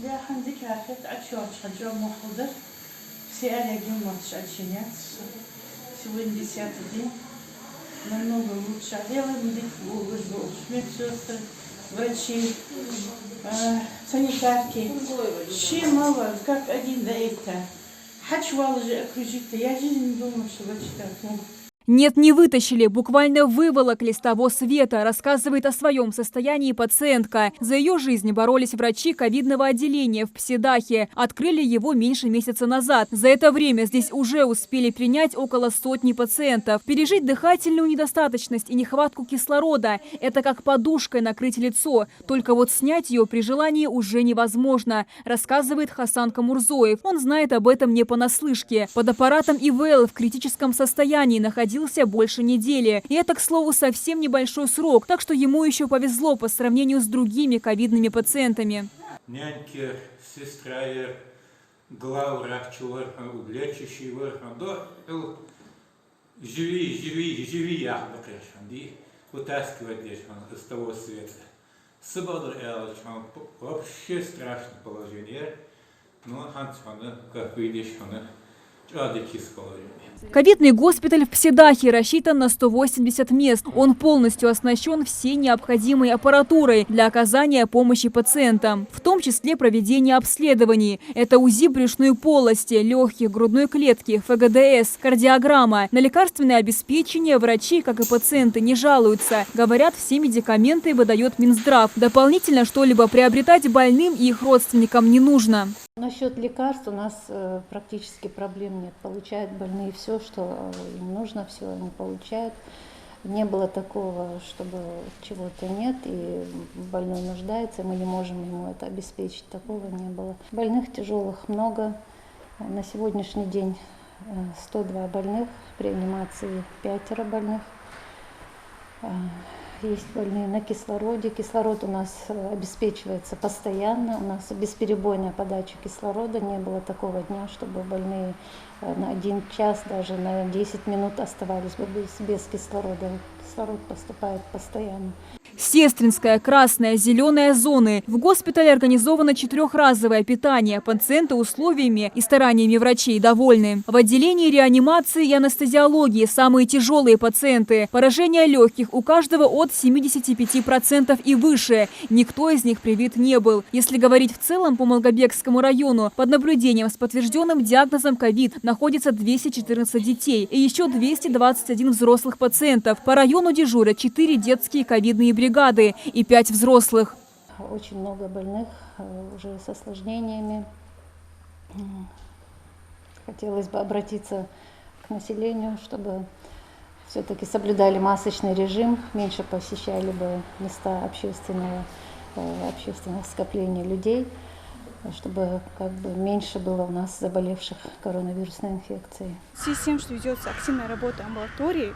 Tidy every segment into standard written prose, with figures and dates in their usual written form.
لا عندك عارفة أشياء حاجة محضر все аллергии отшельниц, сегодня 10 день, намного лучше. Делаем медсестры, врачи, санитарки. Чем мало, как один до этого. Хочу же окружить, я же не думаю, что врачи так могут. Нет, не вытащили, буквально выволокли с того света, рассказывает о своем состоянии пациентка. За ее жизнь боролись врачи ковидного отделения в Псидахе. Открыли его меньше месяца назад. За это время здесь уже успели принять около 100 пациентов. Пережить дыхательную недостаточность и нехватку кислорода – это как подушкой накрыть лицо. Только вот снять ее при желании уже невозможно, рассказывает Хасан Камурзоев. Он знает об этом не понаслышке. Под аппаратом ИВЛ в критическом состоянии находился больше недели. И это, к слову, совсем небольшой срок, так что ему еще повезло по сравнению с другими ковидными пациентами. Няньки, сестра, главврач, лечащий, живи, я, вытаскивать здесь с того света. Сабаdur Элыч, вообще страшное положение. Но, как видишь, Ковидный госпиталь в Псидахе рассчитан на 180 мест. Он полностью оснащен всей необходимой аппаратурой для оказания помощи пациентам, в том числе проведения обследований. Это УЗИ брюшной полости, легких, грудной клетки, ФГДС, кардиограмма. На лекарственное обеспечение врачи, как и пациенты, не жалуются. Говорят, все медикаменты выдает Минздрав. Дополнительно что-либо приобретать больным и их родственникам не нужно. Насчет лекарств у нас практически проблем нет. Получают больные все, что им нужно, все они получают. Не было такого, чтобы чего-то нет, и больной нуждается, мы не можем ему это обеспечить. Такого не было. Больных тяжелых много. На сегодняшний день 102 больных, в реанимации 5 больных. Есть больные на кислороде. Кислород у нас обеспечивается постоянно. У нас бесперебойная подача кислорода. Не было такого дня, чтобы больные на 1 час, даже на 10 минут оставались бы без кислорода. Кислород поступает постоянно. Сестринская, красная, зеленая зоны. В госпитале организовано 4-разовое питание. Пациенты условиями и стараниями врачей довольны. В отделении реанимации и анестезиологии самые тяжелые пациенты. Поражение легких у каждого от 75% и выше. Никто из них привит не был. Если говорить в целом по Малгобекскому району, под наблюдением с подтвержденным диагнозом ковид находится 214 детей и еще 221 взрослых пациентов. По району дежурят 4 детские ковидные бригады и 5 взрослых. Очень много больных уже с осложнениями. Хотелось бы обратиться к населению, чтобы все-таки соблюдали масочный режим, меньше посещали бы места общественного скопления людей, чтобы меньше было у нас заболевших коронавирусной инфекцией. В связи с тем, что ведется активная работа амбулатории,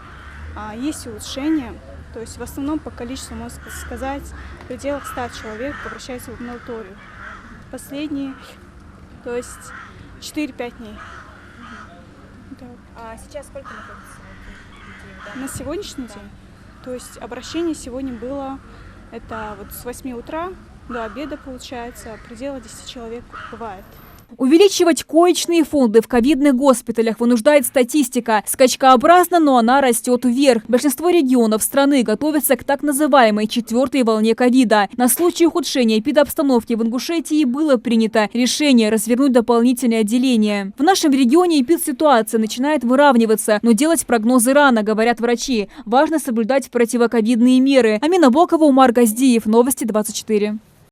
есть улучшения. То есть в основном по количеству, можно сказать, в пределах 100 человек обращаются в амбулаторию. Последние, то есть 4-5 дней. Да. А сейчас сколько находится людей? На сегодняшний день? То есть обращение сегодня было, это вот с 8 утра до обеда получается, предела 10 человек бывает. Увеличивать коечные фонды в ковидных госпиталях вынуждает статистика. Скачкообразно, но она растет вверх. Большинство регионов страны готовятся к так называемой 4-й волне ковида. На случай ухудшения эпидобстановки в Ингушетии было принято решение развернуть дополнительные отделения. В нашем регионе эпидситуация начинает выравниваться, но делать прогнозы рано, говорят врачи. Важно соблюдать противоковидные меры. Амина Бокова, Умар Газдиев. Новости 24.